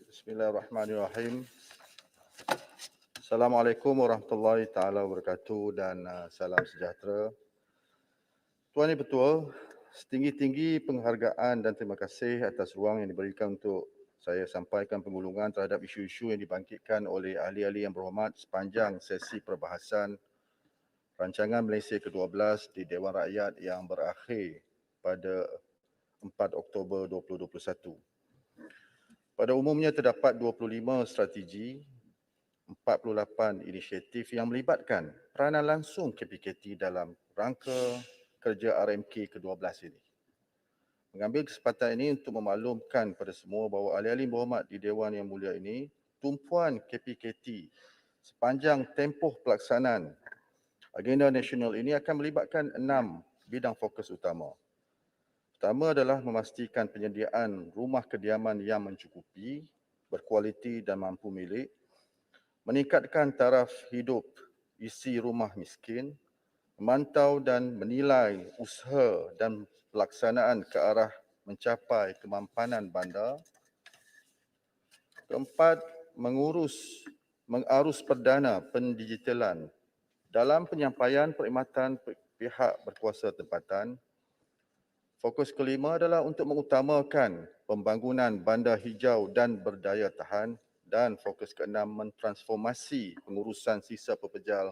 Bismillahirrahmanirrahim. Assalamualaikum warahmatullahi taala wabarakatuh dan salam sejahtera. Tuan Yang Bertuah, setinggi-tinggi penghargaan dan terima kasih atas ruang yang diberikan untuk saya sampaikan penggulungan terhadap isu-isu yang dibangkitkan oleh ahli-ahli yang berhormat sepanjang sesi perbahasan Rancangan Malaysia ke-12 di Dewan Rakyat yang berakhir pada 4 Oktober 2021. Pada umumnya terdapat 25 strategi, 48 inisiatif yang melibatkan peranan langsung KPKT dalam rangka kerja RMK ke-12 ini. Mengambil kesempatan ini untuk memaklumkan kepada semua bahawa ahli-ahli berhormat di Dewan Yang Mulia ini, tumpuan KPKT sepanjang tempoh pelaksanaan agenda nasional ini akan melibatkan 6 bidang fokus utama. Pertama adalah memastikan penyediaan rumah kediaman yang mencukupi, berkualiti dan mampu milik, meningkatkan taraf hidup isi rumah miskin, memantau dan menilai usaha dan pelaksanaan ke arah mencapai kemampanan bandar. Keempat, mengarus perdana pendigitalan dalam penyampaian perkhidmatan pihak berkuasa tempatan. Fokus kelima adalah untuk mengutamakan pembangunan bandar hijau dan berdaya tahan, dan fokus keenam mentransformasi pengurusan sisa pepejal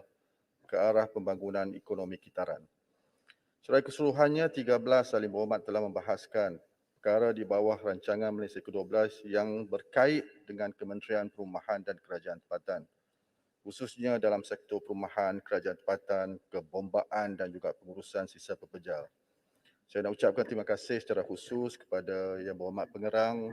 ke arah pembangunan ekonomi kitaran. Secara keseluruhannya, 13 ahli berhormat telah membahaskan perkara di bawah rancangan Malaysia ke-12 yang berkait dengan Kementerian Perumahan dan Kerajaan Tempatan, khususnya dalam sektor perumahan, kerajaan tempatan, kebombaan dan juga pengurusan sisa pepejal. Saya nak ucapkan terima kasih secara khusus kepada Yang Berhormat Pengerang,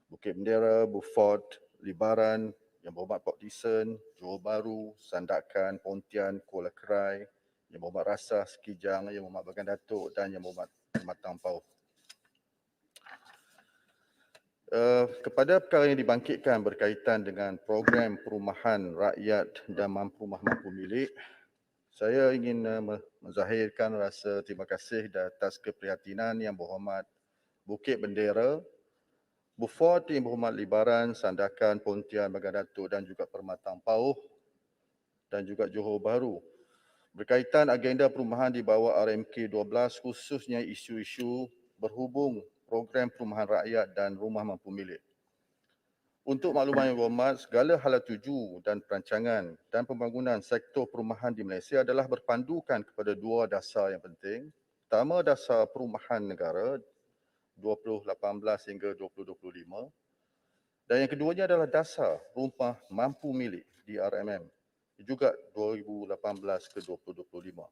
Bukit Bendera, Beaufort, Libaran, Yang Berhormat Port Dickson, Johor Bahru, Sandakan, Pontian, Kuala Krai, Yang Berhormat Rasah, Sekijang, Yang Berhormat Bagan Datuk dan Yang Berhormat Matang Pauh. Kepada perkara yang dibangkitkan berkaitan dengan program perumahan rakyat dan mampu milik, saya ingin menzahirkan rasa terima kasih atas keprihatinan Yang Berhormat Bukit Bendera, Beaufort, Yang Berhormat Libaran, Sandakan, Pontian, Bagan Datuk dan juga Permatang Pauh dan juga Johor Bahru berkaitan agenda perumahan di bawah RMK 12, khususnya isu-isu berhubung program perumahan rakyat dan rumah mampu milik. Untuk makluman Yang Berhormat, segala hala tuju dan perancangan dan pembangunan sektor perumahan di Malaysia adalah berpandukan kepada dua dasar yang penting. Pertama, dasar perumahan negara 2018 hingga 2025 dan yang keduanya adalah dasar rumah mampu milik DRMM juga 2018 ke 2025.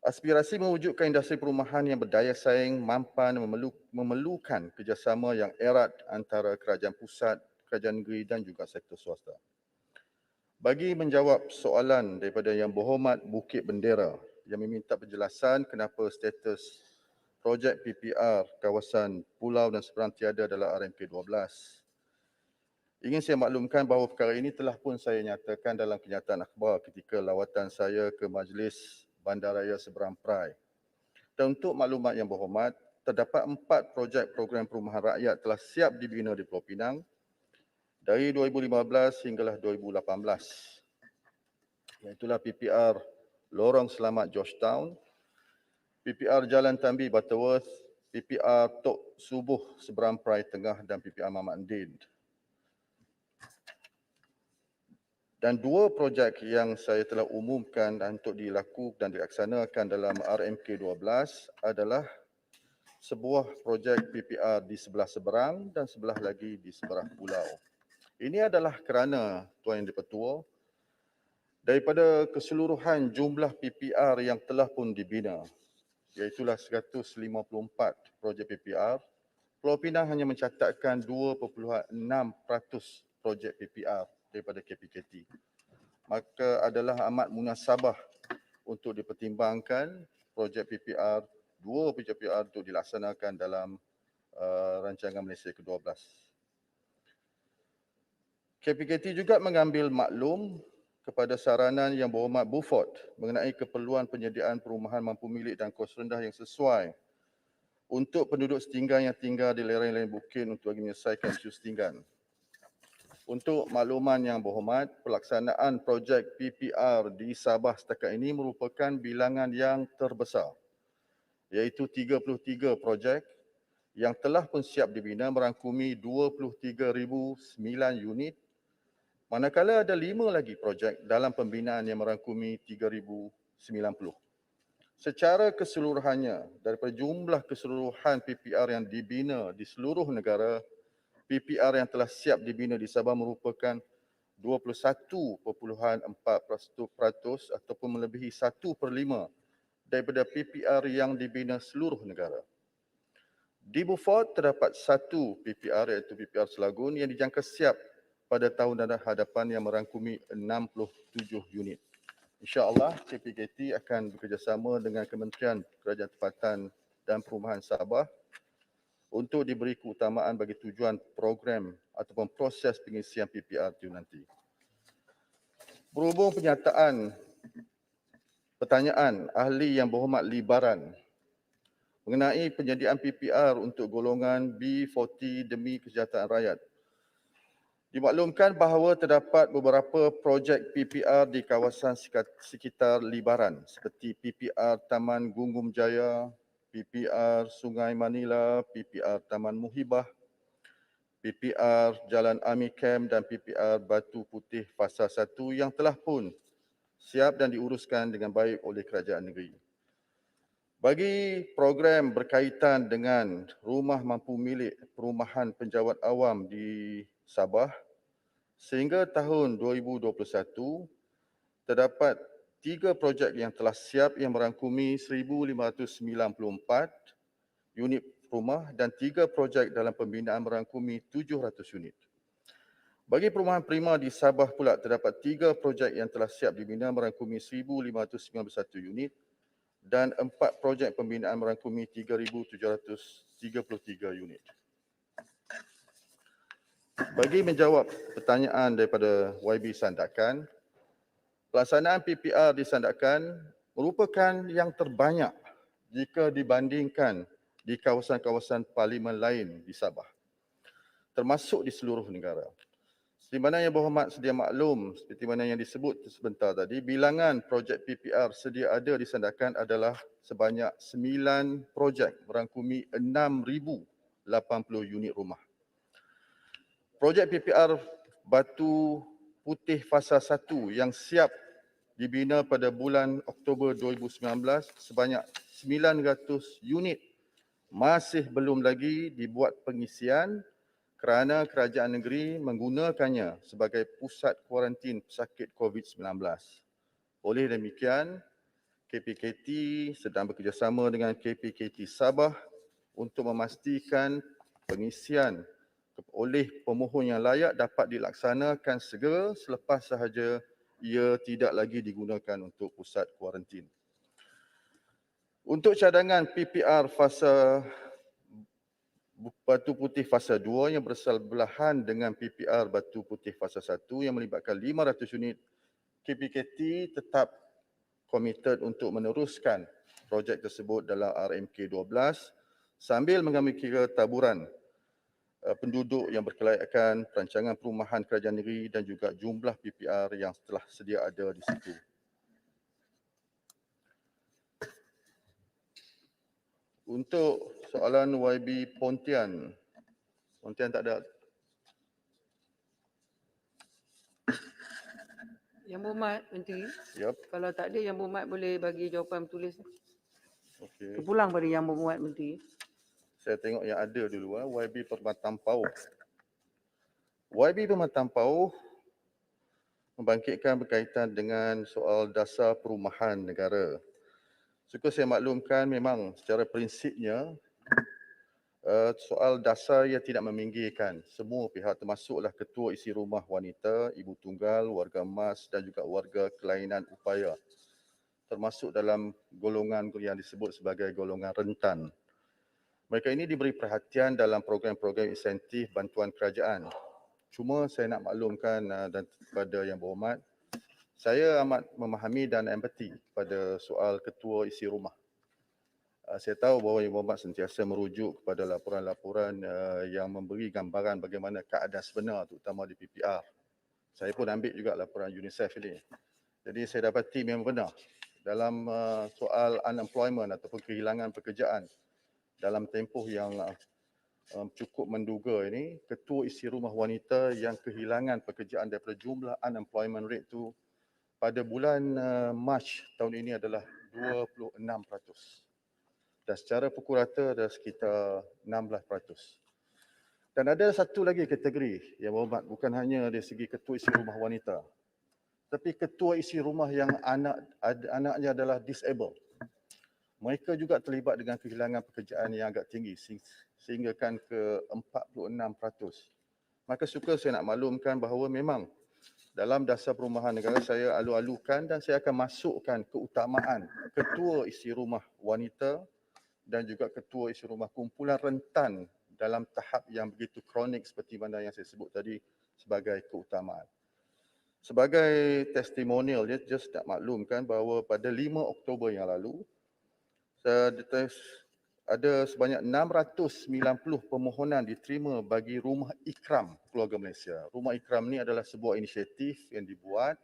Aspirasi mewujudkan industri perumahan yang berdaya saing, mampan, memerlukan kerjasama yang erat antara kerajaan pusat, kerajaan negeri dan juga sektor swasta. Bagi menjawab soalan daripada Yang Berhormat Bukit Bendera yang meminta penjelasan kenapa status projek PPR kawasan Pulau dan Seberang Tiada adalah RMK 12. Ingin saya maklumkan bahawa perkara ini telah pun saya nyatakan dalam kenyataan akhbar ketika lawatan saya ke Majlis Bandaraya Seberang Perai. Dan untuk maklumat Yang Berhormat, terdapat 4 projek program perumahan rakyat telah siap dibina di Pulau Pinang dari 2015 hinggalah 2018. Iaitulah PPR Lorong Selamat Georgetown, PPR Jalan Tambi Butterworth, PPR Tok Subuh Seberang Perai Tengah dan PPR Mamat Din. Dan 2 projek yang saya telah umumkan untuk dilakukan dan dilaksanakan dalam RMK 12 adalah sebuah projek PPR di sebelah seberang dan sebelah lagi di seberang pulau. Ini adalah kerana, Tuan Yang di-Pertua, daripada keseluruhan jumlah PPR yang telah pun dibina, iaitulah 154 projek PPR, Pulau Pinang hanya mencatatkan 2.6% projek PPR daripada KPKT. Maka adalah amat munasabah untuk dipertimbangkan projek PPR, 2 projek PPR untuk dilaksanakan dalam rancangan Malaysia ke-12. KPKT juga mengambil maklum kepada saranan Yang Berhormat Beaufort mengenai keperluan penyediaan perumahan mampu milik dan kos rendah yang sesuai untuk penduduk setinggan yang tinggal di lereng-lereng bukit untuk bagi menyelesaikan isu setinggan. Untuk makluman yang berhormat, pelaksanaan projek PPR di Sabah setakat ini merupakan bilangan yang terbesar, iaitu 33 projek yang telah pun siap dibina merangkumi 23,009 unit, manakala ada 5 lagi projek dalam pembinaan yang merangkumi 3,090. Secara keseluruhannya, daripada jumlah keseluruhan PPR yang dibina di seluruh negara, PPR yang telah siap dibina di Sabah merupakan 21.4% ataupun melebihi 1/5 daripada PPR yang dibina seluruh negara. Di Beaufort terdapat satu PPR iaitu PPR Selagun yang dijangka siap pada tahun hadapan yang merangkumi 67 unit. InsyaAllah KPKT akan bekerjasama dengan Kementerian Kerajaan Tempatan dan Perumahan Sabah untuk diberi keutamaan bagi tujuan program ataupun proses pengisian PPR itu nanti. Berhubung pertanyaan ahli yang berhormat Libaran mengenai penyediaan PPR untuk golongan B40 demi kesejahteraan rakyat. Dimaklumkan bahawa terdapat beberapa projek PPR di kawasan sekitar Libaran seperti PPR Taman Gunggung Jaya, PPR Sungai Manila, PPR Taman Muhibah, PPR Jalan Army Camp dan PPR Batu Putih Fasa 1 yang telah pun siap dan diuruskan dengan baik oleh kerajaan negeri. Bagi program berkaitan dengan rumah mampu milik perumahan penjawat awam di Sabah, sehingga tahun 2021, terdapat 3 projek yang telah siap yang merangkumi 1,594 unit rumah dan 3 projek dalam pembinaan merangkumi 700 unit. Bagi perumahan prima di Sabah pula terdapat 3 projek yang telah siap dibina merangkumi 1,591 unit dan 4 projek pembinaan merangkumi 3,733 unit. Bagi menjawab pertanyaan daripada YB Sandakan, pelaksanaan PPR di Sandakan merupakan yang terbanyak jika dibandingkan di kawasan-kawasan parlimen lain di Sabah, termasuk di seluruh negara. Seperti mana yang berhormat sedia maklum, seperti mana yang disebut sebentar tadi, bilangan projek PPR sedia ada di Sandakan adalah sebanyak 9 projek merangkumi 6,080 unit rumah. Projek PPR Batu Putih Fasa 1 yang siap dibina pada bulan Oktober 2019 sebanyak 900 unit masih belum lagi dibuat pengisian kerana kerajaan negeri menggunakannya sebagai pusat kuarantin pesakit COVID-19. Oleh demikian, KPKT sedang bekerjasama dengan KPKT Sabah untuk memastikan pengisian oleh pemohon yang layak dapat dilaksanakan segera selepas sahaja ia tidak lagi digunakan untuk pusat kuarantin. Untuk cadangan PPR fasa Batu Putih Fasa 2 yang bersebelahan dengan PPR Batu Putih Fasa 1 yang melibatkan 500 unit, KPKT tetap komited untuk meneruskan projek tersebut dalam RMK 12 sambil mengambil kira taburan penduduk yang berkelayakan, perancangan perumahan kerajaan negeri dan juga jumlah PPR yang telah sedia ada di situ. Untuk soalan YB Pontian tak ada. Yang Berhormat Menteri, Yep. kalau tak ada Yang Berhormat boleh bagi jawapan bertulis. Okay. Terpulang pada Yang Berhormat Menteri. Saya tengok yang ada dulu. YB Permatang Pauh. YB Permatang Pauh membangkitkan berkaitan dengan soal dasar perumahan negara. Suka saya maklumkan memang secara prinsipnya soal dasar ia tidak meminggirkan semua pihak termasuklah ketua isi rumah wanita, ibu tunggal, warga emas dan juga warga kelainan upaya termasuk dalam golongan yang disebut sebagai golongan rentan. Mereka ini diberi perhatian dalam program-program insentif bantuan kerajaan. Cuma saya nak maklumkan dan kepada Yang Berhormat, saya amat memahami dan empati pada soal ketua isi rumah. Saya tahu bahawa Yang Berhormat sentiasa merujuk kepada laporan-laporan yang memberi gambaran bagaimana keadaan sebenar terutama di PPR. Saya pun ambil juga laporan UNICEF ini. Jadi saya dapati memang benar dalam soal unemployment ataupun kehilangan pekerjaan dalam tempoh yang cukup menduga ini, Ketua Isi Rumah Wanita yang kehilangan pekerjaan daripada jumlah unemployment rate itu pada bulan Mac tahun ini adalah 26%. Dan secara pukul rata adalah sekitar 16%. Dan ada satu lagi kategori yang berhormat, bukan hanya dari segi ketua isi rumah wanita, tapi ketua isi rumah yang anaknya adalah disabled. Mereka juga terlibat dengan kehilangan pekerjaan yang agak tinggi sehingga kan ke 46%. Maka suka saya nak maklumkan bahawa memang dalam dasar perumahan negara saya alu-alukan dan saya akan masukkan keutamaan ketua isi rumah wanita dan juga ketua isi rumah kumpulan rentan dalam tahap yang begitu kronik seperti mana yang saya sebut tadi sebagai keutamaan. Sebagai testimonial, just nak maklumkan bahawa pada 5 Oktober yang lalu, ada sebanyak 690 permohonan diterima bagi Rumah Ikram Keluarga Malaysia. Rumah Ikram ni adalah sebuah inisiatif yang dibuat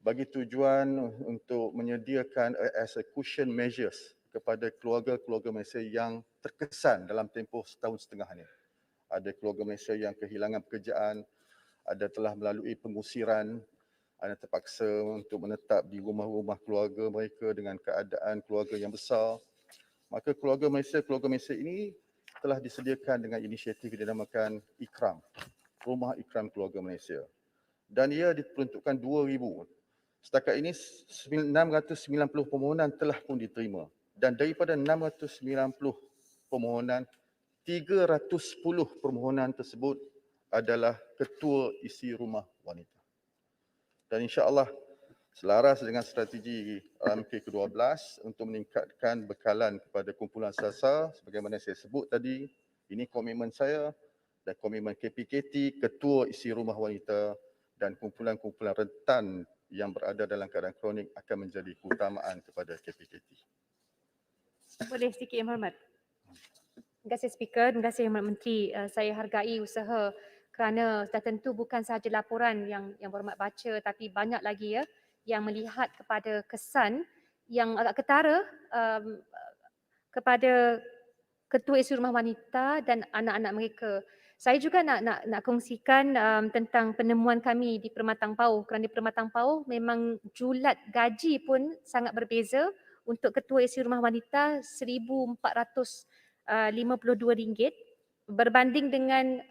bagi tujuan untuk menyediakan execution measures kepada keluarga-keluarga Malaysia yang terkesan dalam tempoh setahun setengah ini. Ada keluarga Malaysia yang kehilangan pekerjaan, ada telah melalui pengusiran, ada terpaksa untuk menetap di rumah-rumah keluarga mereka dengan keadaan keluarga yang besar. Maka keluarga Malaysia ini telah disediakan dengan inisiatif yang dinamakan Ikram, Rumah Ikram Keluarga Malaysia. Dan ia diperuntukkan 2,000. Setakat ini 690 permohonan telah pun diterima. Dan daripada 690 permohonan, 310 permohonan tersebut adalah ketua isi rumah wanita. Dan insya-Allah selaras dengan strategi RMK ke-12 untuk meningkatkan bekalan kepada kumpulan SASA sebagaimana saya sebut tadi, ini komitmen saya dan komitmen KPKT, ketua isi rumah wanita dan kumpulan-kumpulan rentan yang berada dalam keadaan kronik akan menjadi keutamaan kepada KPKT. Boleh sedikit Yang Berhormat. Terima kasih Speaker, terima kasih Yang Berhormat Menteri. Saya hargai usaha kerana sudah tentu bukan sahaja laporan yang Berhormat baca tapi banyak lagi ya yang melihat kepada kesan yang agak ketara kepada ketua isi rumah wanita dan anak-anak mereka. Saya juga nak kongsikan tentang penemuan kami di Permatang Pauh. Kerana di Permatang Pauh memang julat gaji pun sangat berbeza. Untuk ketua isi rumah wanita RM1,452 berbanding dengan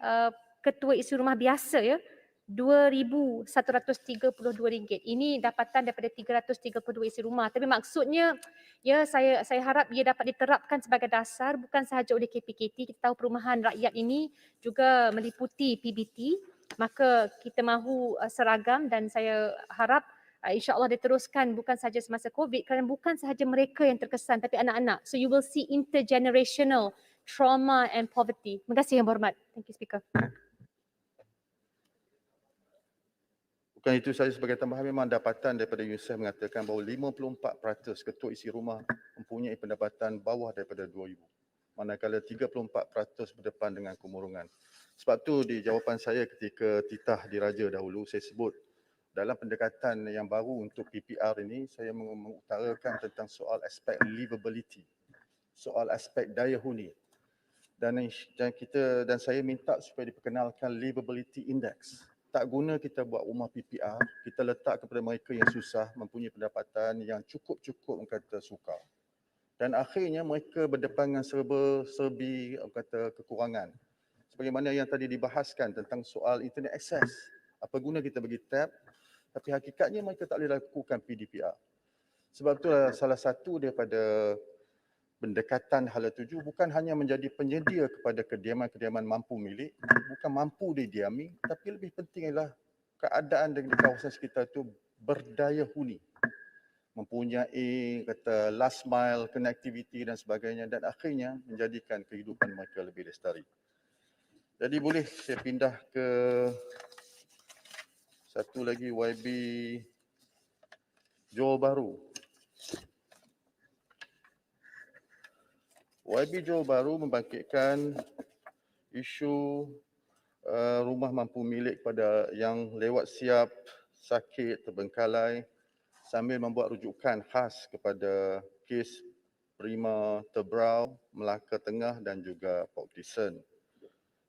ketua isi rumah biasa ya RM2,132. Ini dapatan daripada 332 isi rumah. Tapi maksudnya ya saya harap ia dapat diterapkan sebagai dasar bukan sahaja oleh KPKT. Kita tahu perumahan rakyat ini juga meliputi PBT. Maka kita mahu seragam dan saya harap insya-Allah diteruskan bukan sahaja semasa COVID kerana bukan sahaja mereka yang terkesan tapi anak-anak. So you will see intergenerational trauma and poverty. Terima kasih Yang Berhormat. Thank you Speaker. Bukan itu sahaja, sebagai tambahan memang dapatan daripada UNICEF mengatakan bahawa 54% ketua isi rumah mempunyai pendapatan bawah daripada 2,000. Manakala 34% berdepan dengan kemurungan. Sebab tu di jawapan saya ketika titah diraja dahulu saya sebut dalam pendekatan yang baru untuk PPR ini saya mengutarakan tentang soal aspek livability, soal aspek daya huni. Dan saya minta supaya diperkenalkan livability index. Tak guna kita buat rumah PPR, kita letak kepada mereka yang susah, mempunyai pendapatan yang cukup-cukup kata sukar. Dan akhirnya mereka berdepan dengan serba-serbi kekurangan. Sebagaimana yang tadi dibahaskan tentang soal internet access. Apa guna kita bagi tab, tapi hakikatnya mereka tak boleh lakukan PDPR. Sebab itulah salah satu daripada pendekatan hala tuju bukan hanya menjadi penyedia kepada kediaman-kediaman mampu milik, bukan mampu didiami, tapi lebih penting adalah keadaan di kawasan sekitar itu berdaya huni. Mempunyai last mile connectivity dan sebagainya dan akhirnya menjadikan kehidupan mereka lebih lestari. Jadi boleh saya pindah ke satu lagi YB Johor Bahru. YB Johor Bahru membangkitkan isu rumah mampu milik kepada yang lewat siap, sakit, terbengkalai sambil membuat rujukan khas kepada kes Prima Tebrau, Melaka Tengah dan juga Port Dickson.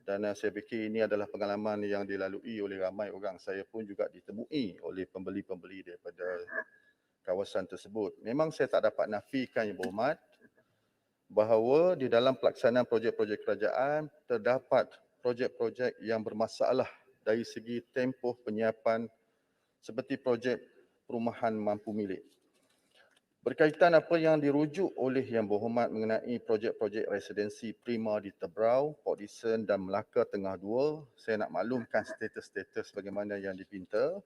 Dan saya fikir ini adalah pengalaman yang dilalui oleh ramai orang. Saya pun juga ditemui oleh pembeli-pembeli daripada kawasan tersebut. Memang saya tak dapat nafikan, Yang Berhormat, bahawa di dalam pelaksanaan projek-projek kerajaan terdapat projek-projek yang bermasalah dari segi tempoh penyiapan seperti projek perumahan mampu milik. Berkaitan apa yang dirujuk oleh Yang Berhormat mengenai projek-projek residensi Prima di Tebrau, Port Dickson dan Melaka Tengah 2, saya nak maklumkan status-status bagaimana yang dipinta.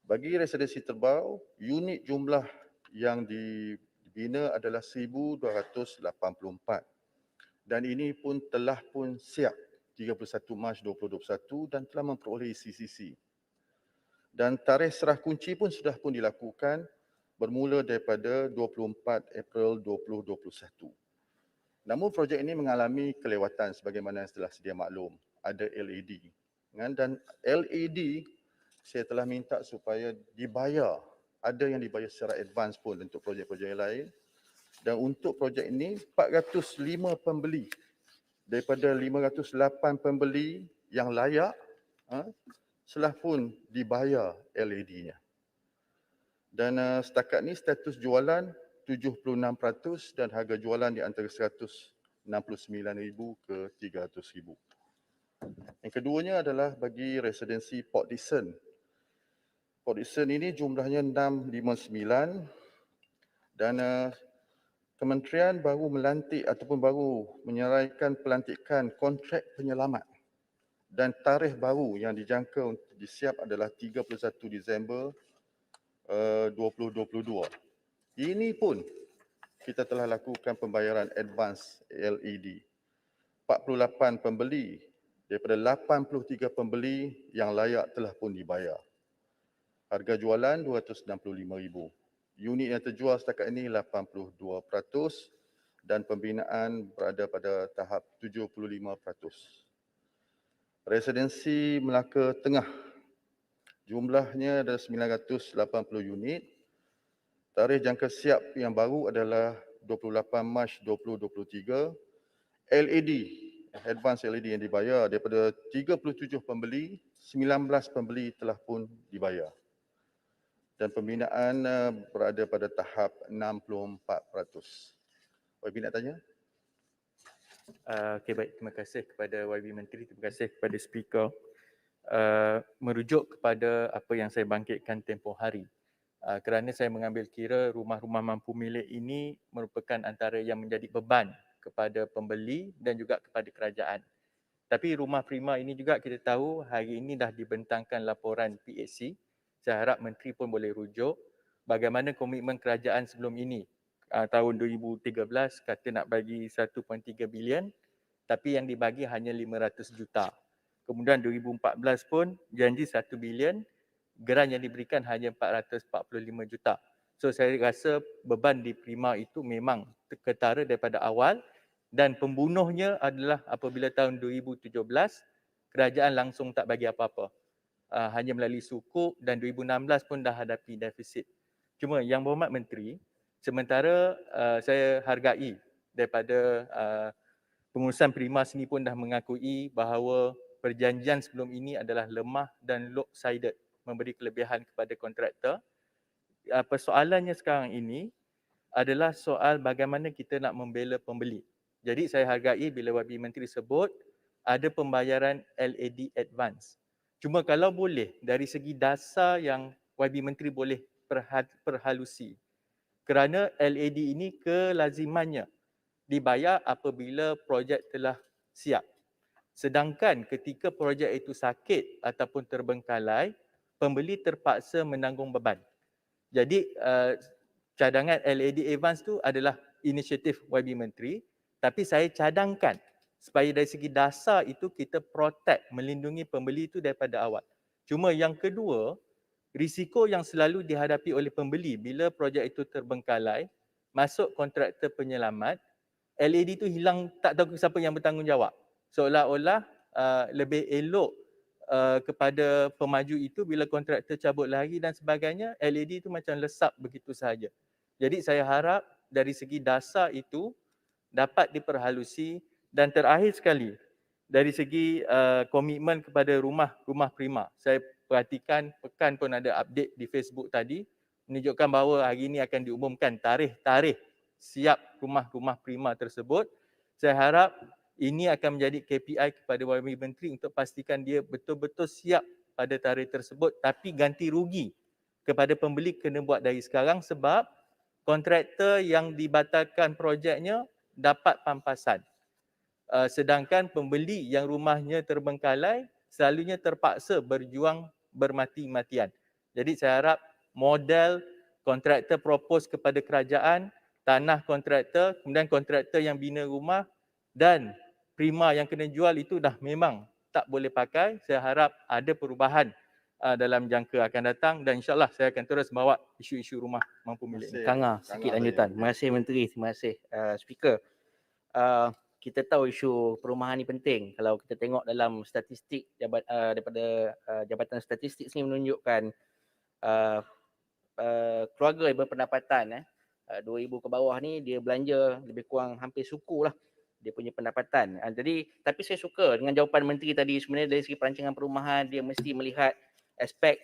Bagi residensi Tebrau, unit jumlah yang dibina adalah 1,284 dan ini pun telah pun siap 31 Mac 2021 dan telah memperoleh CCC. Dan tarikh serah kunci pun sudah pun dilakukan bermula daripada 24 April 2021. Namun projek ini mengalami kelewatan sebagaimana setelah sedia maklum. Ada LED. Dan LED saya telah minta supaya dibayar. Ada yang dibayar secara advance pun untuk projek-projek lain. Dan untuk projek ini 405 pembeli daripada 508 pembeli yang layak telah pun dibayar LED-nya. Dan setakat ni status jualan 76% dan harga jualan di antara 169,000 ke 300,000. Yang keduanya adalah bagi residensi Port Dickson. Port Dickson ini jumlahnya 659 dan kementerian baru melantik ataupun baru menyeraikan pelantikan kontrak penyelamat dan tarikh baru yang dijangka untuk disiap adalah 31 Disember 2022. Ini pun kita telah lakukan pembayaran advance LED. 48 pembeli daripada 83 pembeli yang layak telah pun dibayar. Harga jualan 265,000. Unit yang terjual setakat ini 82% dan pembinaan berada pada tahap 75%. Residensi Melaka Tengah, jumlahnya ada 980 unit. Tarikh jangka siap yang baru adalah 28 Mac 2023. LED, advance LED yang dibayar daripada 37 pembeli, 19 pembeli telah pun dibayar. Dan pembinaan berada pada tahap 64%. YB nak tanya? Okey, baik, terima kasih kepada YB Menteri, terima kasih kepada speaker. Merujuk kepada apa yang saya bangkitkan tempoh hari. Kerana saya mengambil kira rumah-rumah mampu milik ini merupakan antara yang menjadi beban kepada pembeli dan juga kepada kerajaan. Tapi rumah Prima ini juga kita tahu hari ini dah dibentangkan laporan PAC. Saya harap Menteri pun boleh rujuk bagaimana komitmen kerajaan sebelum ini. Tahun 2013 kata nak bagi 1.3 bilion tapi yang dibagi hanya 500 juta. Kemudian 2014 pun janji 1 bilion, geran yang diberikan hanya 445 juta. So saya rasa beban di Prima itu memang ketara daripada awal dan pembunuhnya adalah apabila tahun 2017 kerajaan langsung tak bagi apa-apa. Hanya melalui sukuk dan 2016 pun dah hadapi defisit. Cuma Yang Berhormat Menteri, sementara saya hargai daripada pengurusan Prima sini pun dah mengakui bahawa perjanjian sebelum ini adalah lemah dan lopsided, memberi kelebihan kepada kontraktor. Persoalannya sekarang ini adalah soal bagaimana kita nak membela pembeli. Jadi saya hargai bila YB Menteri sebut ada pembayaran LED advance. Cuma kalau boleh dari segi dasar yang YB Menteri boleh perhalusi. Kerana LED ini kelazimannya dibayar apabila projek telah siap. Sedangkan ketika projek itu sakit ataupun terbengkalai, pembeli terpaksa menanggung beban. Jadi cadangan LED advance tu adalah inisiatif YB Menteri, tapi saya cadangkan supaya dari segi dasar itu kita protect, melindungi pembeli itu daripada awal. Cuma yang kedua, risiko yang selalu dihadapi oleh pembeli bila projek itu terbengkalai, masuk kontraktor penyelamat, LED tu hilang, tak tahu siapa yang bertanggungjawab. Seolah-olah lebih elok kepada pemaju itu bila kontraktor cabut lari dan sebagainya, LED itu macam lesap begitu sahaja. Jadi saya harap dari segi dasar itu dapat diperhalusi, dan terakhir sekali dari segi komitmen kepada rumah prima. Saya perhatikan pekan pun ada update di Facebook tadi menunjukkan bahawa hari ini akan diumumkan tarikh siap rumah prima tersebut. Saya harap ini akan menjadi KPI kepada YB Menteri untuk pastikan dia betul-betul siap pada tarikh tersebut, tapi ganti rugi kepada pembeli kena buat dari sekarang sebab kontraktor yang dibatalkan projeknya dapat pampasan. Sedangkan pembeli yang rumahnya terbengkalai selalunya terpaksa berjuang bermati-matian. Jadi saya harap model kontraktor propose kepada kerajaan, tanah kontraktor, kemudian kontraktor yang bina rumah dan prima yang kena jual itu dah memang tak boleh pakai. Saya harap ada perubahan dalam jangka akan datang dan insyaAllah saya akan terus bawa isu-isu rumah mampu milik ini. Kanga, sikit lanjutan. Terima kasih Menteri, terima kasih Speaker. Kita tahu isu perumahan ni penting. Kalau kita tengok dalam statistik daripada Jabatan Statistik ni menunjukkan keluarga yang berpendapatan 2,000 ke bawah ni dia belanja lebih kurang hampir suku lah dia punya pendapatan. Jadi tapi saya suka dengan jawapan Menteri tadi, sebenarnya dari segi perancangan perumahan dia mesti melihat aspek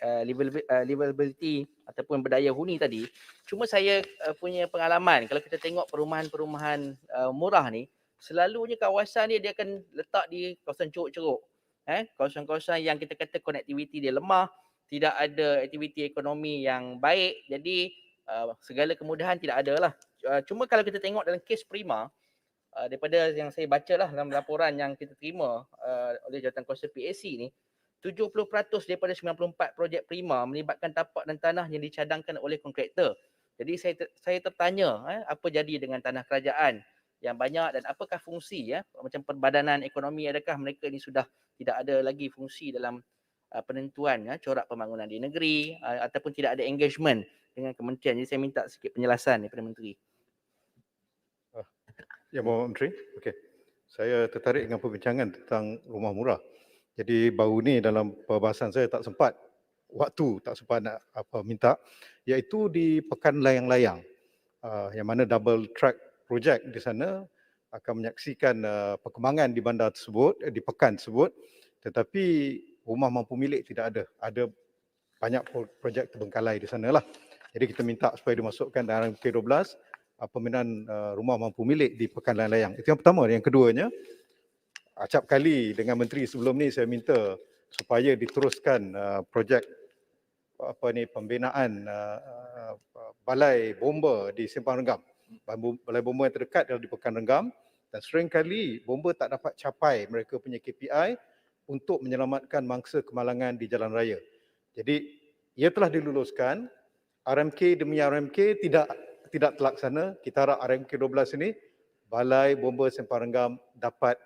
livability ataupun berdaya huni tadi. Cuma saya punya pengalaman kalau kita tengok perumahan-perumahan murah ni, selalunya kawasan dia akan letak di kawasan ceruk-ceruk. Kawasan-kawasan yang kita kata konektiviti dia lemah, tidak ada aktiviti ekonomi yang baik, jadi segala kemudahan tidak ada lah. Cuma kalau kita tengok dalam kes Prima, daripada yang saya baca lah dalam laporan yang kita terima oleh Jawatankuasa PAC ni, 70% daripada 94 projek Prima melibatkan tapak dan tanah yang dicadangkan oleh kontraktor. Jadi saya tertanya apa jadi dengan tanah kerajaan yang banyak dan apakah fungsi macam Perbadanan Ekonomi, adakah mereka ini sudah tidak ada lagi fungsi dalam penentuan corak pembangunan di negeri ataupun tidak ada engagement dengan kementerian. Jadi saya minta sikit penjelasan daripada Menteri. Ya, Bapak Menteri. Okey. Saya tertarik dengan perbincangan tentang rumah murah. Jadi baru ni dalam perbahasan saya tak sempat nak minta, iaitu di Pekan Layang-Layang, yang mana double track project di sana akan menyaksikan perkembangan di bandar tersebut, di pekan tersebut, tetapi rumah mampu milik tidak ada. Ada banyak projek terbengkalai di sana lah. Jadi kita minta supaya dimasukkan dalam RMK12 pembinaan rumah mampu milik di Pekan Layang-Layang. Itu yang pertama. Yang keduanya, acap kali dengan Menteri sebelum ni saya minta supaya diteruskan projek pembinaan balai bomba di Simpang Renggam. Balai bomba yang terdekat adalah di Pekan Renggam dan seringkali bomba tak dapat capai mereka punya KPI untuk menyelamatkan mangsa kemalangan di jalan raya. Jadi ia telah diluluskan, RMK demi RMK tidak terlaksana. Kita harap RMK 12 ini, Balai Bomba Simpang Renggam dapat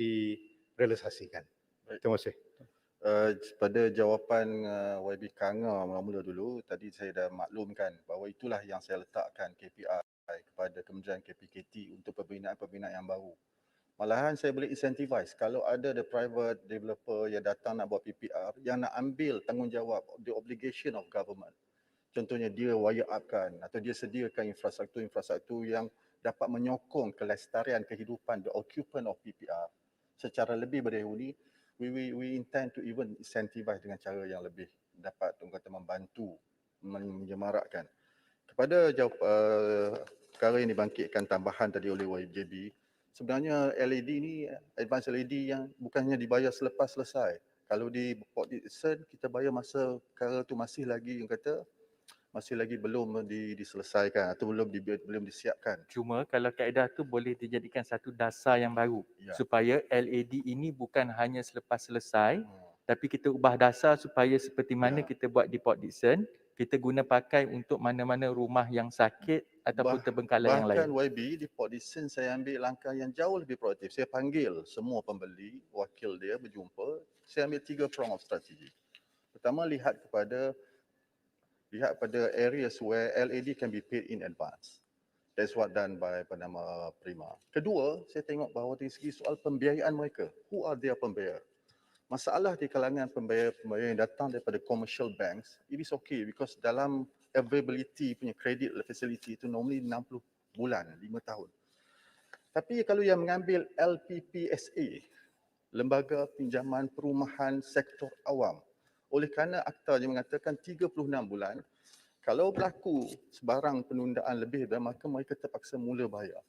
direalisasikan. Terima kasih. Pada jawapan YB Kanga mula-mula dulu, tadi saya dah maklumkan bahawa itulah yang saya letakkan KPI kepada Kementerian KPKT untuk pembinaan yang baru. Malahan saya boleh incentivize kalau ada the private developer yang datang nak buat PPR yang nak ambil tanggungjawab the obligation of government. Contohnya dia wire upkan atau dia sediakan infrastruktur yang dapat menyokong kelestarian kehidupan the occupant of PPR secara lebih berdahulu. We intend to even incentivize dengan cara yang lebih dapat membantu menyemarakkan. Kepada perkara yang dibangkitkan tambahan tadi oleh YJB, sebenarnya LED ni advanced LED yang bukannya dibayar selepas selesai. Kalau di Port Dickson kita bayar masa perkara tu masih lagi belum diselesaikan atau belum disiapkan. Cuma kalau kaedah tu boleh dijadikan satu dasar yang baru supaya LED ini bukan hanya selepas selesai tapi kita ubah dasar supaya seperti mana kita buat di Port Dickson, kita guna pakai untuk mana-mana rumah yang sakit ataupun terbengkalai yang lain. Bahkan YB di Port Dickson saya ambil langkah yang jauh lebih proaktif. Saya panggil semua pembeli, wakil dia berjumpa. Saya ambil 3 prong of strategi. Pertama, lihat pada areas where LED can be paid in advance. That's what done by Panama Prima. Kedua, saya tengok bahawa dari segi soal pembiayaan mereka, who are their pembayar? Masalah di kalangan pembayar-pembayar yang datang daripada commercial banks, it is okay because dalam availability punya credit facility itu normally 60 bulan, 5 tahun. Tapi kalau yang mengambil LPPSA, Lembaga Pinjaman Perumahan Sektor Awam, oleh kerana aktanya mengatakan 36 bulan, kalau berlaku sebarang penundaan lebih dan maka mereka terpaksa mula bayar.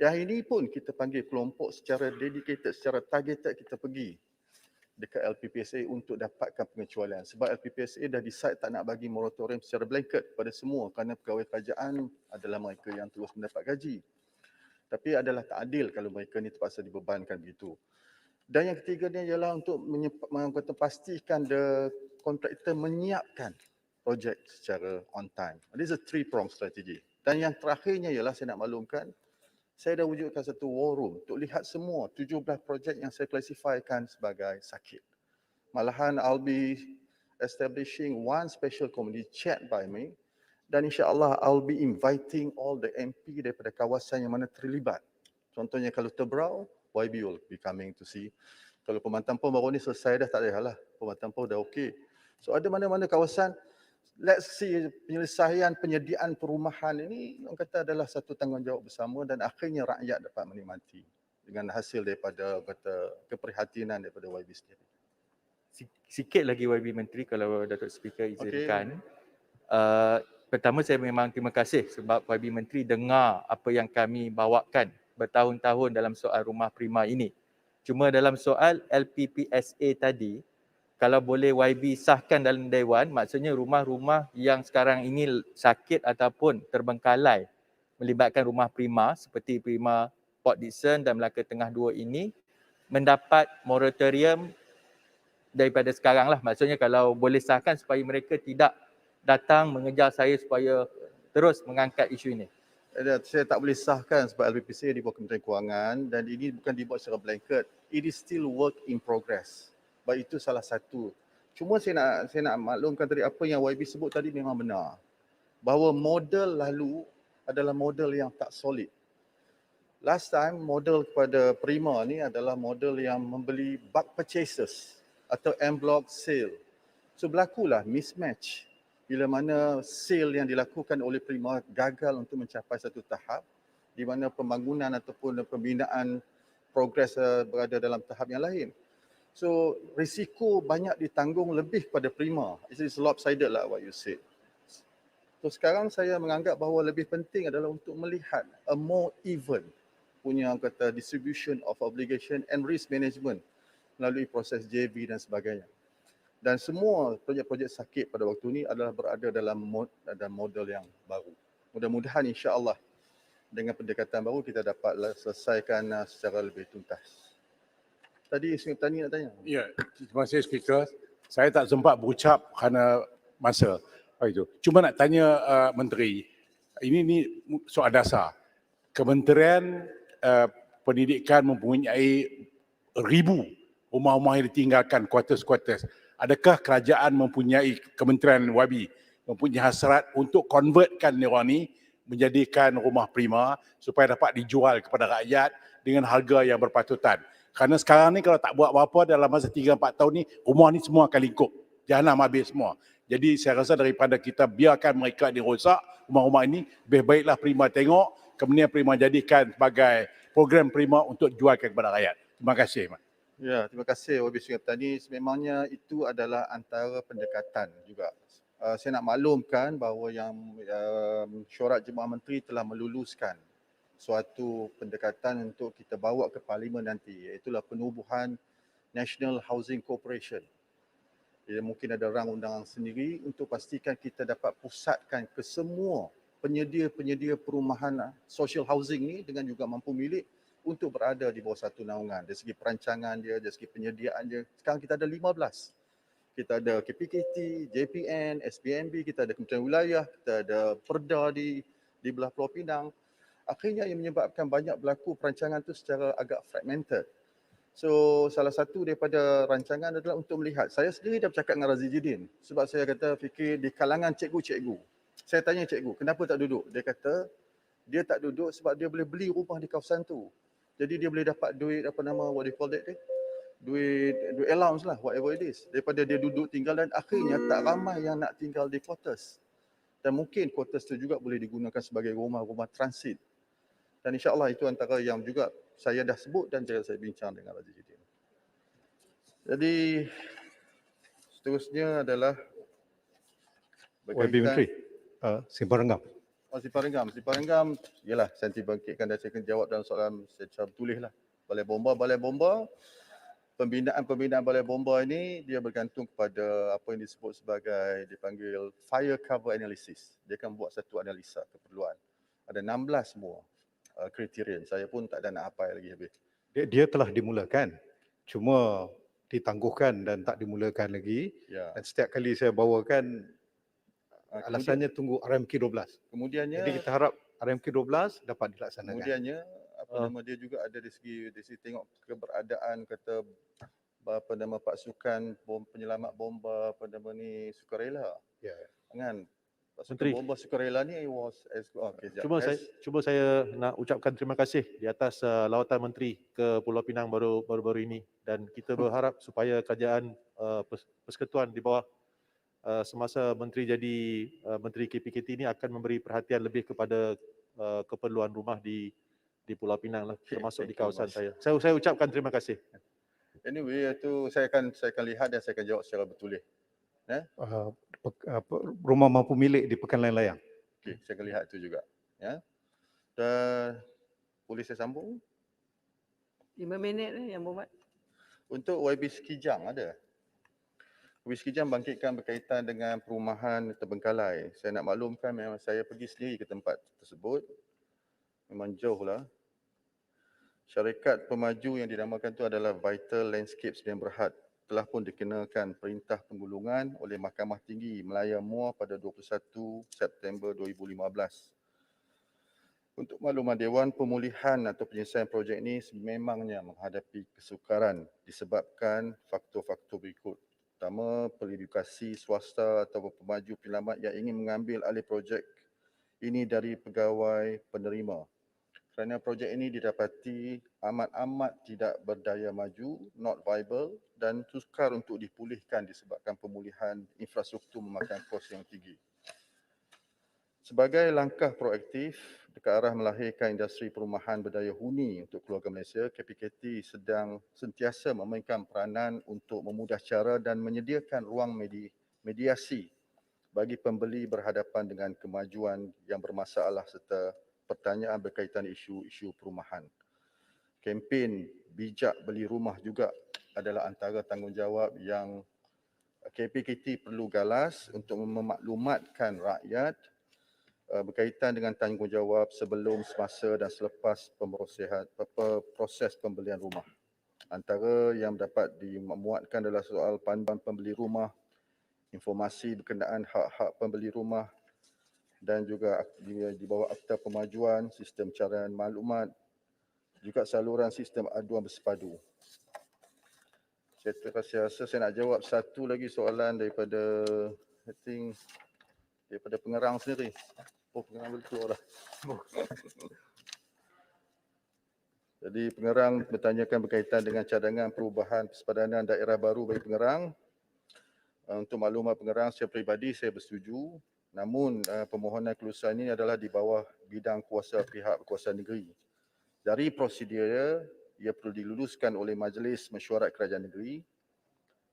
Yang ini pun kita panggil kelompok secara dedicated, secara targeted kita pergi dekat LPPSA untuk dapatkan pengecualian. Sebab LPPSA dah decide tak nak bagi moratorium secara blanket kepada semua kerana pegawai kerajaan adalah mereka yang terus mendapat gaji. Tapi adalah tak adil kalau mereka ni terpaksa dibebankan begitu. Dan yang ketiganya ialah untuk pastikan the kontraktor menyiapkan projek secara on time. This is a three-pronged strategy. Dan yang terakhirnya ialah saya nak maklumkan, saya dah wujudkan satu war room untuk lihat semua 17 projek yang saya klasifikasikan sebagai sakit. Malahan I'll be establishing one special committee chaired by me dan insya-Allah I'll be inviting all the MP daripada kawasan yang mana terlibat. Contohnya kalau Tebrau, YB will be coming to see. Kalau Pemantauan baru ni selesai dah tak ada hal lah. Pemantauan dah okey. So ada mana-mana kawasan, let's see penyelesaian penyediaan perumahan ini orang kata adalah satu tanggungjawab bersama dan akhirnya rakyat dapat menikmati dengan hasil daripada keprihatinan daripada YB sendiri. Sikit lagi YB Menteri kalau Datuk Speaker izinkan. Pertama saya memang terima kasih sebab YB Menteri dengar apa yang kami bawakan bertahun-tahun dalam soal rumah prima ini. Cuma dalam soal LPPSA tadi, kalau boleh YB sahkan dalam Dewan, maksudnya rumah-rumah yang sekarang ini sakit ataupun terbengkalai melibatkan rumah prima seperti Prima Port Dickson dan Melaka Tengah 2 ini mendapat moratorium daripada sekarang lah. Maksudnya kalau boleh sahkan supaya mereka tidak datang mengejar saya supaya terus mengangkat isu ini. Saya tak boleh sahkan sebab LPPSA di bawah Kementerian Kewangan dan ini bukan dibuat secara blanket. It is still work in progress. Baik itu salah satu. Cuma saya nak maklumkan tadi apa yang YB sebut tadi memang benar. Bahawa model lalu adalah model yang tak solid. Last time model kepada Prima ni adalah model yang membeli bulk purchases atau en bloc sale. So berlakulah mismatch bila mana sale yang dilakukan oleh Prima gagal untuk mencapai satu tahap di mana pembangunan ataupun pembinaan progres berada dalam tahap yang lain. So risiko banyak ditanggung lebih pada Prima. It's lopsided lah what you said. So sekarang saya menganggap bahawa lebih penting adalah untuk melihat a more even punya kata distribution of obligation and risk management melalui proses JV dan sebagainya. Dan semua projek-projek sakit pada waktu ini adalah berada dalam model yang baru. Mudah-mudahan insya-Allah dengan pendekatan baru kita dapat selesaikan secara lebih tuntas. Tadi Sri Tani nak tanya. Ya, terima kasih Speaker. Saya tak sempat berucap kerana masa. Itu. Cuma nak tanya Menteri, ini soal dasar. Kementerian Pendidikan mempunyai ribu rumah-rumah yang ditinggalkan quarters-quarters. Adakah kerajaan mempunyai, Kementerian YB mempunyai hasrat untuk convertkan mereka ni menjadikan rumah prima supaya dapat dijual kepada rakyat dengan harga yang berpatutan? Kerana sekarang ni kalau tak buat apa-apa dalam masa 3-4 tahun ni, rumah ni semua akan lingkup. Jahanam habis semua. Jadi saya rasa daripada kita biarkan mereka dirosak, rumah-rumah ini, lebih baiklah Prima tengok, kemudian Prima jadikan sebagai program Prima untuk jualkan kepada rakyat. Terima kasih. Ya, terima kasih YB Sungai Petani. Sememangnya itu adalah antara pendekatan juga. Saya nak maklumkan bahawa yang Syurat Jemaah Menteri telah meluluskan suatu pendekatan untuk kita bawa ke Parlimen nanti, iaitulah penubuhan National Housing Corporation. Jadi mungkin ada rang undangan sendiri untuk pastikan kita dapat pusatkan ke semua penyedia-penyedia perumahan social housing ni dengan juga mampu milik untuk berada di bawah satu naungan. Dari segi perancangan dia, dari segi penyediaan dia. Sekarang kita ada 15. Kita ada KPKT, JPN, SPMB, kita ada Kementerian Wilayah, kita ada Perda di belah Pulau Pinang. Akhirnya yang menyebabkan banyak berlaku perancangan tu secara agak fragmented. So salah satu daripada rancangan adalah untuk melihat. Saya sendiri dah bercakap dengan Razi Jidin sebab saya kata fikir di kalangan cikgu-cikgu. Saya tanya cikgu, kenapa tak duduk? Dia kata Dia tak duduk sebab dia boleh beli rumah di kawasan tu. Jadi dia boleh dapat duit what do you call that dia? Duit allowance lah, whatever it is. Daripada dia duduk tinggal dan akhirnya tak ramai yang nak tinggal di quarters. Dan mungkin quarters tu juga boleh digunakan sebagai rumah-rumah transit. Dan insya-Allah itu antara yang juga saya dah sebut dan juga saya bincang dengan Raja Jidin. Jadi seterusnya adalah YB Menteri, Simpang Renggam. Simpang Renggam, yalah saya nanti bangkitkan dan saya akan jawab dalam soalan secara bertulis lah. Balai bomba, pembinaan balai bomba ini dia bergantung kepada apa yang disebut sebagai dipanggil fire cover analysis. Dia akan buat satu analisa keperluan. Ada 16 semua kriteria. Saya pun tak ada nak hafal lagi habis. Dia telah dimulakan, cuma ditangguhkan dan tak dimulakan lagi. Ya. Dan setiap kali saya bawakan, alasannya tunggu RMK 12. Kemudiannya Jadi kita harap RMK 12 dapat dilaksanakan. Kemudiannya dia juga ada dari segi tengok keberadaan kata pasukan penyelamat bomba sukarela. Ya. Kan pasukan Menteri. bomba sukarela ni Cuma saya nak ucapkan terima kasih di atas lawatan Menteri ke Pulau Pinang baru-baru ini, dan kita berharap supaya kerajaan persekutuan di bawah semasa Menteri jadi Menteri KPKT ini akan memberi perhatian lebih kepada keperluan rumah di Pulau Pinang lah, termasuk di kawasan saya. Saya ucapkan terima kasih. Anyway, itu saya akan lihat dan saya akan jawab secara bertulis. Rumah mampu milik di Pekan Layang-Layang. Okey, saya akan lihat itu juga. Ya. Dan boleh saya sambung? 5 minit Yang Berhormat. Untuk YB Sekijang ada. YB Sekijang bangkitkan berkaitan dengan perumahan terbengkalai. Saya nak maklumkan memang saya pergi sendiri ke tempat tersebut. Memang jauh lah. Syarikat pemaju yang dinamakan itu adalah Vital Landscapes Sdn Bhd telah pun dikenakan perintah penggulungan oleh Mahkamah Tinggi Melaya Muar pada 21 September 2015. Untuk makluman Dewan Pemulihan atau penyelesaian projek ini memangnya menghadapi kesukaran disebabkan faktor-faktor berikut. Pertama, pelindukasi swasta atau pemaju penyelamat yang ingin mengambil alih projek ini dari pegawai penerima. Kerana projek ini didapati amat-amat tidak berdaya maju, not viable dan sukar untuk dipulihkan disebabkan pemulihan infrastruktur memakan kos yang tinggi. Sebagai langkah proaktif ke arah melahirkan industri perumahan berdaya huni untuk keluarga Malaysia, KPKT sedang sentiasa memainkan peranan untuk memudah cara dan menyediakan ruang mediasi bagi pembeli berhadapan dengan kemajuan yang bermasalah serta pertanyaan berkaitan isu-isu perumahan. Kempen bijak beli rumah juga adalah antara tanggungjawab yang KPKT perlu galas untuk memaklumatkan rakyat berkaitan dengan tanggungjawab sebelum, semasa dan selepas proses pembelian rumah. Antara yang dapat dimuatkan adalah soal panduan pembeli rumah, informasi berkenaan hak-hak pembeli rumah dan juga di bawah Akta Pemajuan, sistem caraan maklumat, juga saluran sistem aduan bersepadu. Saya rasa saya nak jawab satu lagi soalan daripada daripada pengerang sendiri. Oh, pengerang betul lah. Jadi pengerang bertanyakan berkaitan dengan cadangan perubahan persepadanan daerah baru bagi pengerang. Untuk maklumat pengerang, secara peribadi saya bersetuju. Namun permohonan kelulusan ini adalah di bawah bidang kuasa pihak berkuasa negeri. Dari prosedur ia perlu diluluskan oleh Majlis Mesyuarat Kerajaan Negeri.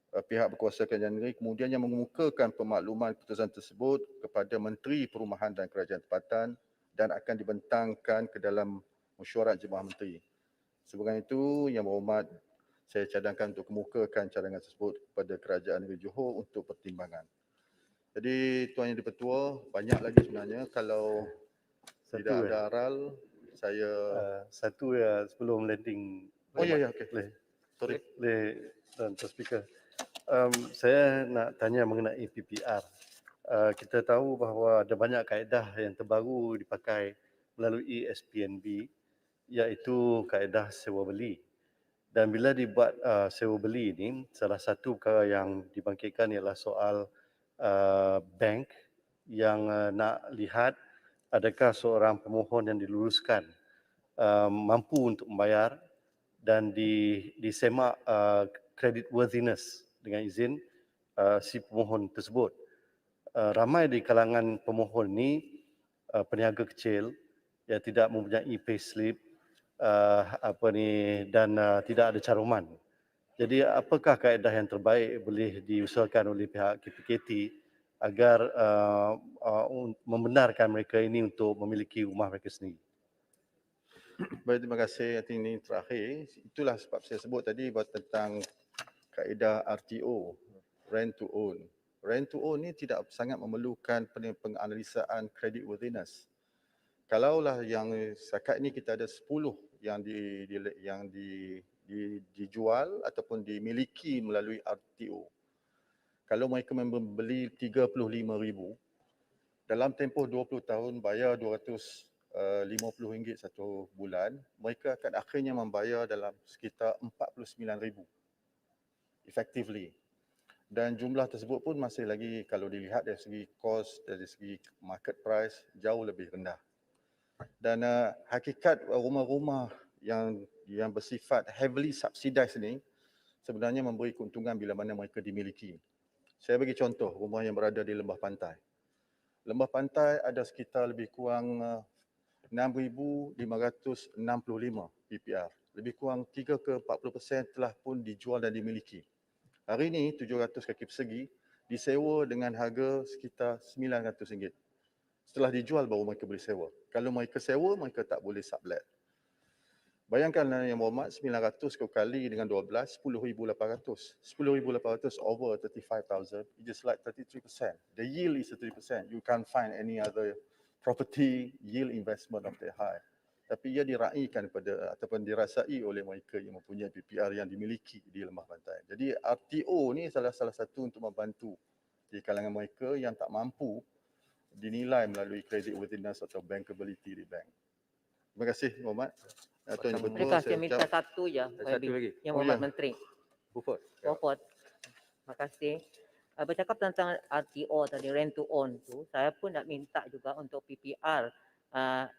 Pihak berkuasa kerajaan negeri kemudian yang mengemukakan pemakluman keputusan tersebut kepada Menteri Perumahan dan Kerajaan Tempatan dan akan dibentangkan ke dalam Mesyuarat Jemaah Menteri. Sebagaimana itu, Yang Berhormat, saya cadangkan untuk kemukakan cadangan tersebut kepada Kerajaan Negeri Johor untuk pertimbangan. Jadi Tuan Yang Di-Pertua, banyak lagi sebenarnya. Kalau tidak ada aral, saya... Satu ya sebelum landing. Oh ya, okey. Sorry. Tuan Speaker. Saya nak tanya mengenai PPR. Kita tahu bahawa ada banyak kaedah yang terbaru dipakai melalui SPNB, iaitu kaedah sewa beli. Dan bila dibuat sewa beli ini, salah satu perkara yang dibangkitkan ialah soal bank yang nak lihat adakah seorang pemohon yang diluluskan mampu untuk membayar dan disemak credit worthiness dengan izin si pemohon tersebut. Ramai di kalangan pemohon ni peniaga kecil yang tidak mempunyai payslip dan tidak ada caruman. Jadi apakah kaedah yang terbaik boleh diusahakan oleh pihak KPKT agar membenarkan mereka ini untuk memiliki rumah mereka sendiri? Baik, terima kasih. Ini terakhir. Itulah sebab saya sebut tadi tentang kaedah RTO, rent to own. Rent to own ni tidak sangat memerlukan penganalisaan credit worthiness. Kalaulah yang setakat ini kita ada 10 yang dijual ataupun dimiliki melalui RTO. Kalau mereka membeli 35,000, dalam tempoh 20 tahun bayar RM250 satu bulan, mereka akan akhirnya membayar dalam sekitar 49,000 effectively. Dan jumlah tersebut pun masih lagi kalau dilihat dari segi cost, dari segi market price jauh lebih rendah. Dan hakikat rumah-rumah yang bersifat heavily subsidized ni sebenarnya memberi keuntungan bila mana mereka dimiliki. Saya bagi contoh rumah yang berada di lembah pantai. Lembah pantai ada sekitar lebih kurang 6,565 PPR. Lebih kurang 3 ke 40% telah pun dijual dan dimiliki. Hari ini 700 kaki persegi disewa dengan harga sekitar RM900. Setelah dijual baru mereka boleh sewa. Kalau mereka sewa, mereka tak boleh sublet. Bayangkan Yang Berhormat, 900 kau kali dengan 12, 10,800. 10,800 over 35,000, it is like 33%. The yield is 33%. You can't find any other property yield investment of that high. Tapi ia diraikan ataupun dirasai oleh mereka yang mempunyai PPR yang dimiliki di lembah pantai. Jadi RTO ni salah satu untuk membantu di kalangan mereka yang tak mampu dinilai melalui credit worthiness atau bankability di bank. Terima kasih, Muhammad. Tuan Yang Bertua, Terima kasih. Saya minta satu je. Satu lagi. Yang Oh, Berhormat ya. Menteri. Buford. Wafat. Terima kasih. Bercakap tentang RTO tadi, rent to own tu, saya pun nak minta juga untuk PPR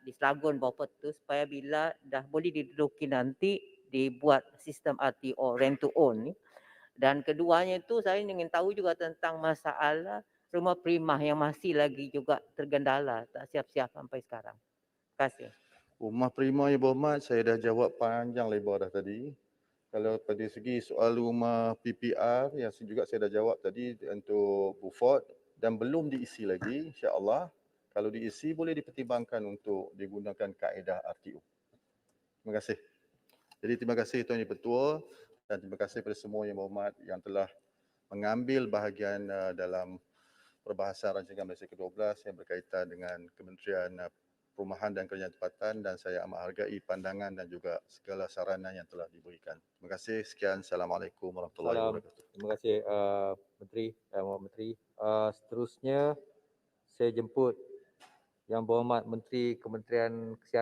di Selangor Beaufort tu supaya bila dah boleh diduduki nanti dibuat sistem RTO, rent to own ni. Dan keduanya tu saya ingin tahu juga tentang masalah rumah primah yang masih lagi juga tergendala, tak siap-siap sampai sekarang. Terima kasih. Rumah prima Yang Berhormat, saya dah jawab panjang lebar dah tadi. Kalau pada segi soal rumah PPR yang juga saya dah jawab tadi untuk Beaufort dan belum diisi lagi, insya-Allah kalau diisi boleh dipertimbangkan untuk digunakan kaedah RTO. Terima kasih. Jadi terima kasih Tuan Yang Bertua dan terima kasih kepada semua Yang Berhormat yang telah mengambil bahagian dalam perbahasan rancangan Malaysia ke-12 yang berkaitan dengan Kementerian Perumahan dan Kerajaan Tempatan, dan saya amat hargai pandangan dan juga segala saranan yang telah diberikan. Terima kasih. Sekian. Assalamualaikum warahmatullahi wabarakatuh. Terima kasih Menteri, Menteri. Seterusnya saya jemput Yang Berhormat Menteri Kementerian Kesihatan